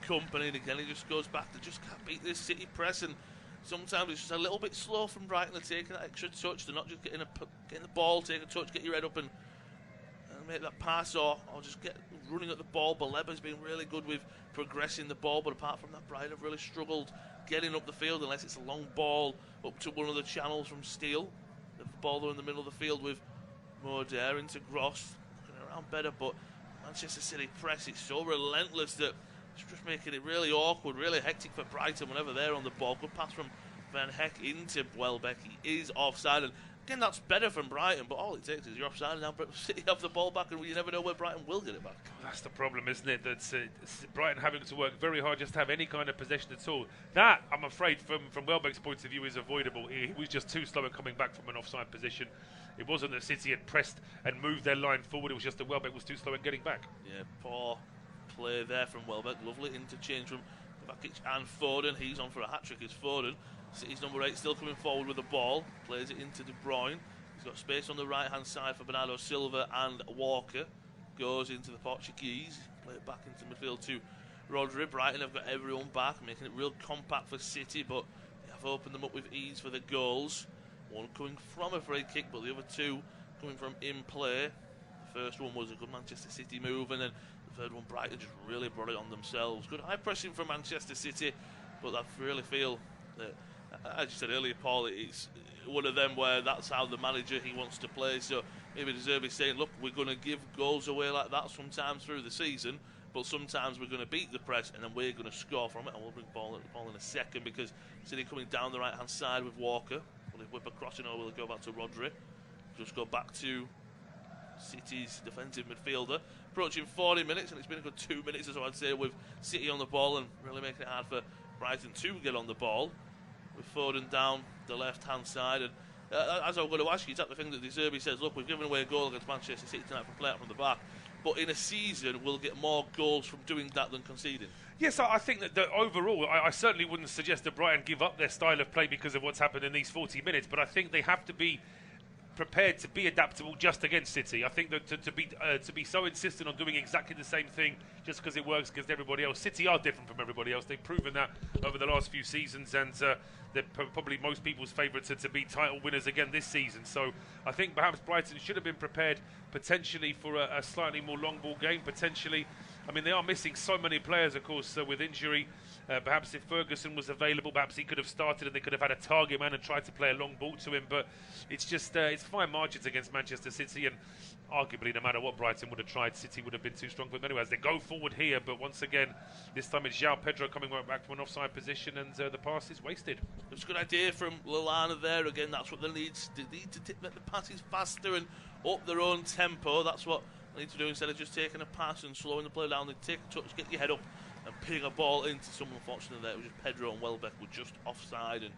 company, and again he just goes back to just can't beat this City press, and sometimes it's just a little bit slow from Brighton. They're taking that extra touch. They're not just getting the ball, take a touch, get your head up and make that pass, or just get running at the ball. Baleba's been really good with progressing the ball, but apart from that, Brighton have really struggled getting up the field unless it's a long ball up to one of the channels from Steele. The ball though in the middle of the field with Moder into Gross, looking around better, but Manchester City press, it's so relentless that it's just making it really awkward, really hectic for Brighton whenever they're on the ball. Good pass from Van Heck into Welbeck. He is offside, and again, that's better from Brighton, but all it takes is you're offside, and now City have the ball back, and you never know where Brighton will get it back. That's the problem, isn't it? That's Brighton having to work very hard just to have any kind of possession at all. That, I'm afraid, from Welbeck's point of view, is avoidable. He was just too slow in coming back from an offside position. It wasn't that City had pressed and moved their line forward, it was just that Welbeck was too slow in getting back. Yeah, poor play there from Welbeck. Lovely interchange from Kovacic and Foden. He's on for a hat-trick as Foden. City's number 8 still coming forward with the ball. Plays it into De Bruyne. He's got space on the right-hand side for Bernardo Silva and Walker. Goes into the Portuguese. Play it back into midfield to Rodri. Brighton have got everyone back, making it real compact for City, but they have opened them up with ease for the goals. One coming from a free kick, but the other 2 coming from in play. The first one was a good Manchester City move, and then the third one, Brighton just really brought it on themselves. Good high pressing from Manchester City, but I really feel that, as you said earlier, Paul, it's one of them where that's how the manager he wants to play. So maybe De Zerbi's saying, look, we're going to give goals away like that sometimes through the season, but sometimes we're going to beat the press and then we're going to score from it. And we'll bring the ball in a second, because City coming down the right hand side with Walker. Will he whip a crossing, or will he go back to Rodri? Just go back to City's defensive midfielder. Approaching 40 minutes, and it's been a good 2 minutes or so, I'd say, with City on the ball and really making it hard for Brighton to get on the ball. With Foden down the left-hand side, and as I'm going to ask you, is that the thing that De Zerbi says, look, we've given away a goal against Manchester City tonight from play out from the back, but in a season we'll get more goals from doing that than conceding? Yes, I think that overall, I certainly wouldn't suggest that Brighton give up their style of play because of what's happened in these 40 minutes, but I think they have to be prepared to be adaptable just against City. I think that to be so insistent on doing exactly the same thing just because it works against everybody else. City are different from everybody else. They've proven that over the last few seasons, and they're probably most people's favourites to be title winners again this season. So I think perhaps Brighton should have been prepared potentially for a slightly more long ball game. Potentially, I mean, they are missing so many players, of course, with injury. Perhaps if Ferguson was available, perhaps he could have started and they could have had a target man and tried to play a long ball to him. But it's just it's fine margins against Manchester City, and arguably no matter what Brighton would have tried, City would have been too strong for them anyway as they go forward here. But once again, this time it's João Pedro coming right back from an offside position, and the pass is wasted. It's a good idea from Lallana there. Again, that's what they need. They need to make the passes faster and up their own tempo. That's what they need to do instead of just taking a pass and slowing the play down. They take a touch, get your head up and ping a ball into someone. Unfortunately there, it was just Pedro and Welbeck were just offside and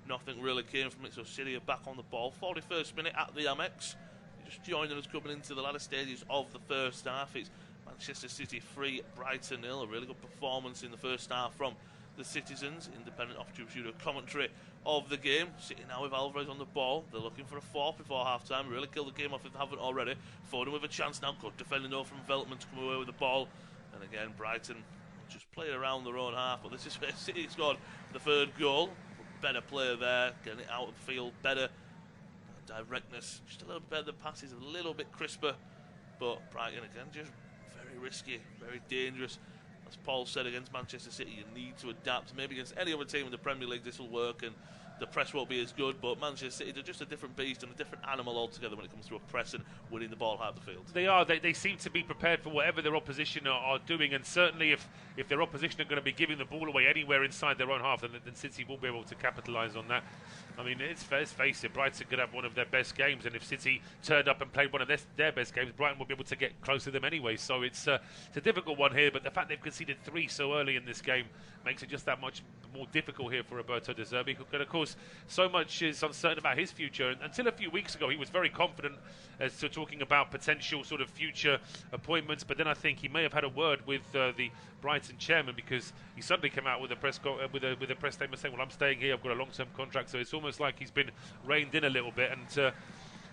nothing really came from it. So City are back on the ball. 41st minute at the Amex. You're just joining us coming into the latter stages of the first half. It's Manchester City 3, Brighton 0. A really good performance in the first half from the citizens. Independent off-tube studio commentary of the game. City now with Alvarez on the ball. They're looking for a fourth before half-time. Really kill the game off if they haven't already. Foden with a chance now. Good defending though from Veltman to come away with the ball. And again, Brighton just play around their own half. But this is where City scored the third goal. Better player there, getting it out of the field. Better directness. Just a little bit better. The passes a little bit crisper. But Brighton again, just very risky, very dangerous. As Paul said, against Manchester City, you need to adapt. Maybe against any other team in the Premier League, this will work, and the press won't be as good. But Manchester City, they're just a different beast and a different animal altogether when it comes to a press and winning the ball half the field. They are. They seem to be prepared for whatever their opposition are doing, and certainly if their opposition are going to be giving the ball away anywhere inside their own half, then City will be able to capitalise on that. I mean, let's face it, Brighton could have one of their best games, and if City turned up and played one of their best games, Brighton will be able to get close to them anyway. So it's a difficult one here, but the fact they've conceded 3 so early in this game makes it just that much more difficult here for Roberto De Zerbi. And of course, so much is uncertain about his future. And until a few weeks ago, he was very confident as to talking about potential sort of future appointments. But then I think he may have had a word with the Brighton chairman, because he suddenly came out with a press statement saying, "Well, I'm staying here. I've got a long-term contract." So it's almost like he's been reined in a little bit. And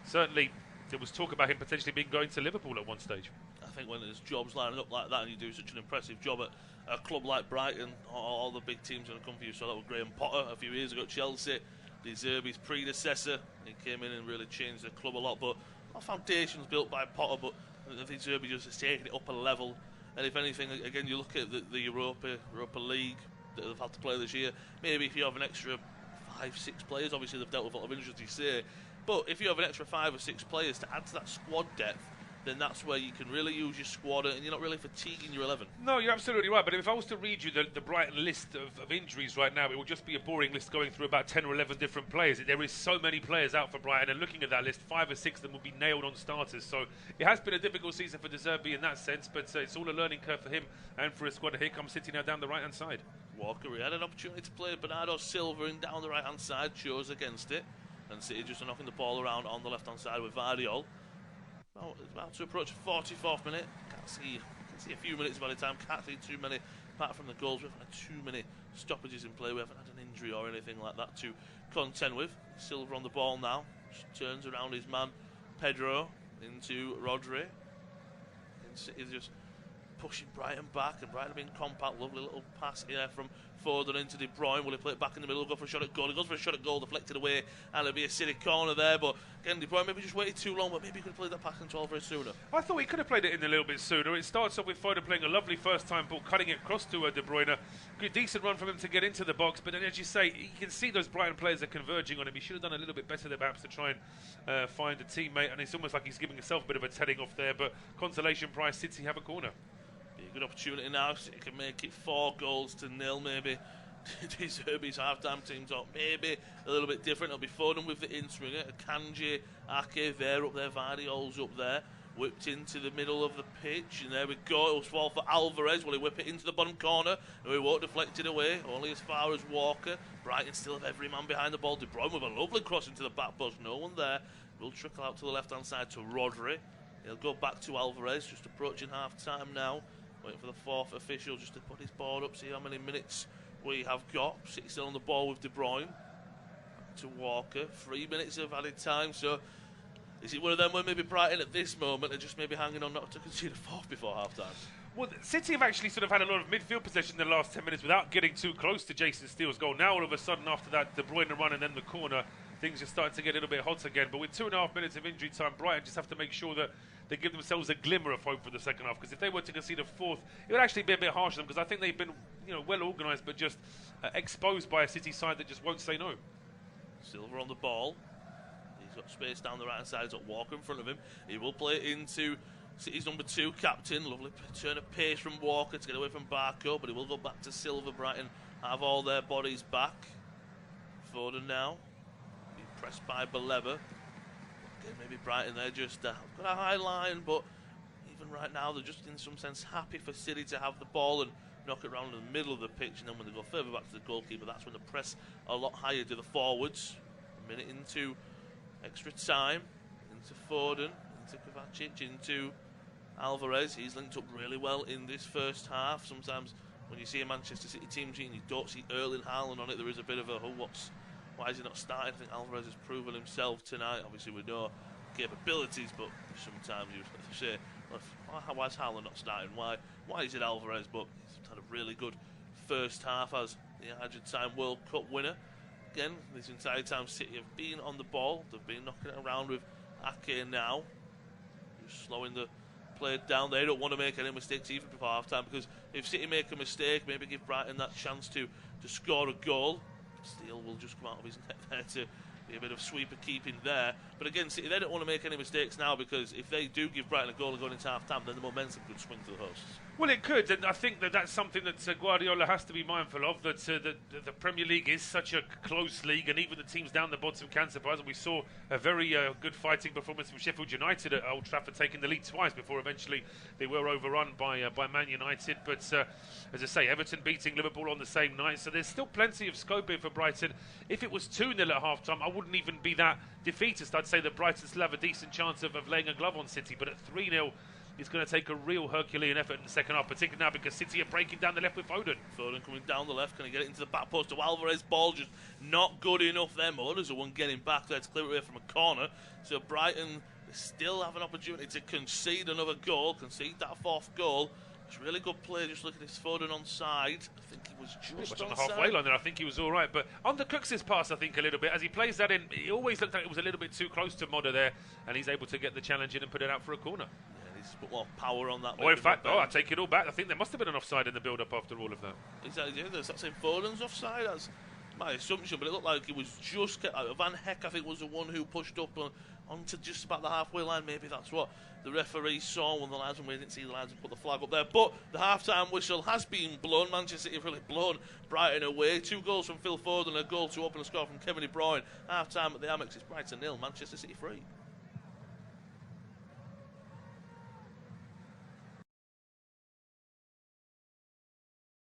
certainly there was talk about him potentially going to Liverpool at one stage. I think when there's jobs lining up like that and you do such an impressive job at a club like Brighton, all the big teams are going to come for you. So that was Graham Potter a few years ago at Chelsea, De Zerbi's predecessor. He came in and really changed the club a lot. But our foundation's built by Potter, but I think De Zerbi just has taken it up a level. And if anything, again, you look at the Europa League that they've had to play this year. Maybe if you have an extra 5-6 players, obviously they've dealt with a lot of injuries, you say. But if you have an extra 5 or 6 players to add to that squad depth, then that's where you can really use your squad and you're not really fatiguing your 11. No, you're absolutely right. But if I was to read you the Brighton list of injuries right now, it would just be a boring list going through about 10 or 11 different players. There is so many players out for Brighton, and looking at that list, 5 or 6 of them will be nailed on starters. So it has been a difficult season for De Zerbi in that sense, but it's all a learning curve for him and for his squad. Here comes City now down the right-hand side. Walker, he had an opportunity to play Bernardo Silva in down the right-hand side, chose against it, and City just knocking the ball around on the left-hand side with Vardiol. Well, it's about to approach the 44th minute. Can't see a few minutes by the time. Can't see too many, apart from the goals. We haven't had too many stoppages in play. We haven't had an injury or anything like that to contend with. Silva on the ball now. Just turns around his man Pedro into Rodri. And City just pushing Brighton back, and Brighton being compact. Lovely little pass here from Foden into De Bruyne. Will he play it back in the middle? Go for a shot at goal. He goes for a shot at goal, deflected away, and it'll be a City corner there. But again, De Bruyne maybe just waited too long, but maybe he could have played that pass into Alvarez sooner. I thought he could have played it in a little bit sooner. It starts off with Foden playing a lovely first-time ball, cutting it across to De Bruyne. Good, decent run from him to get into the box, but then as you say, you can see those Brighton players are converging on him. He should have done a little bit better there perhaps to try and find a teammate, and it's almost like he's giving himself a bit of a telling off there, but consolation prize, City have a corner. Be a good opportunity now, City can make it 4-0 maybe. Deserve his half-time teams up, maybe a little bit different. It'll be Foden with the in-swinger, Akanji, Ake, Vera up there, Vardiol's up there, whipped into the middle of the pitch, and there we go. It was fall for Alvarez. Will he whip it into the bottom corner? No, he won't, deflect it away, only as far as Walker. Brighton still have every man behind the ball. De Bruyne with a lovely cross into the back post, no one there. Will trickle out to the left-hand side to Rodri. He'll go back to Alvarez, just approaching half-time now. Waiting for the fourth official just to put his board up, see how many minutes we have got. City still on the ball with De Bruyne. Back to Walker. 3 minutes of added time, so is it one of them where maybe Brighton at this moment are just maybe hanging on not to concede a fourth before half-time? Well, City have actually sort of had a lot of midfield possession in the last 10 minutes without getting too close to Jason Steele's goal. Now, all of a sudden, after that De Bruyne run and then the corner, things are starting to get a little bit hot again. But with 2.5 minutes of injury time, Brighton just have to make sure that they give themselves a glimmer of hope for the second half. Because if they were to concede a fourth, it would actually be a bit harsh on them. Because I think they've been, well organised, but just exposed by a City side that just won't say no. Silva on the ball. He's got space down the right-hand side. He's got Walker in front of him. He will play it into City's number 2 captain. Lovely turn of pace from Walker to get away from Barco, but he will go back to Silva. Brighton have all their bodies back. Foden now being pressed by Baleba. Again, maybe Brighton, they're just got a high line, but even right now they're just in some sense happy for City to have the ball and knock it around in the middle of the pitch, and then when they go further back to the goalkeeper, that's when the press a lot higher to the forwards. A minute into extra time, into Foden, into Kovacic, into Alvarez. He's linked up really well in this first half. Sometimes when you see a Manchester City team sheet and you don't see Erling Haaland on it, there is a bit of a, why is he not starting? I think Alvarez has proven himself tonight, obviously with no capabilities, but sometimes you say, why is Haaland not starting? Why is it Alvarez? But he's had a really good first half as the Argentine World Cup winner. Again, this entire time City have been on the ball. They've been knocking it around with Ake now. Just slowing the play down. They don't want to make any mistakes even before half-time, because if City make a mistake, maybe give Brighton that chance to score a goal. Steele will just come out of his net there to be a bit of sweeper keeping there. But again, City, they don't want to make any mistakes now, because if they do give Brighton a goal and go into half-time, then the momentum could swing to the hosts. Well, it could, and I think that's something that Guardiola has to be mindful of, that the Premier League is such a close league, and even the teams down the bottom can surprise. And we saw a very good fighting performance from Sheffield United at Old Trafford, taking the lead twice before eventually they were overrun by Man United. But as I say, Everton beating Liverpool on the same night, so there's still plenty of scope here for Brighton. If it was 2-0 at half-time, I wouldn't even be that defeatist. I'd say that Brighton still have a decent chance of laying a glove on City, but at 3-0, it's going to take a real Herculean effort in the second half, particularly now because City are breaking down the left with Foden. Foden coming down the left, can he get it into the back post to Alvarez? Ball just not good enough there. There's the one getting back there to clear it away from a corner. So Brighton still have an opportunity to concede another goal, concede that fourth goal. It's really good play. Just look at this Foden on side. I think he was just on the halfway line there. I think he was all right, but undercooks his pass, I think, a little bit as he plays that in. He always looked like it was a little bit too close to Modder there, and he's able to get the challenge in and put it out for a corner. To put more power on that. Oh, in fact, I take it all back. I think there must have been an offside in the build-up after all of that. Exactly, yeah, that's saying Foden's offside. That's my assumption, but it looked like it was just Van Heck, I think, was the one who pushed up onto just about the halfway line. Maybe that's what the referee saw when the linesman, we didn't see the linesman put the flag up there. But the half-time whistle has been blown. Manchester City have really blown Brighton away. 2 goals from Phil Foden, a goal to open a score from Kevin De Bruyne. Half-time at the Amex, it's Brighton 0, Manchester City 3.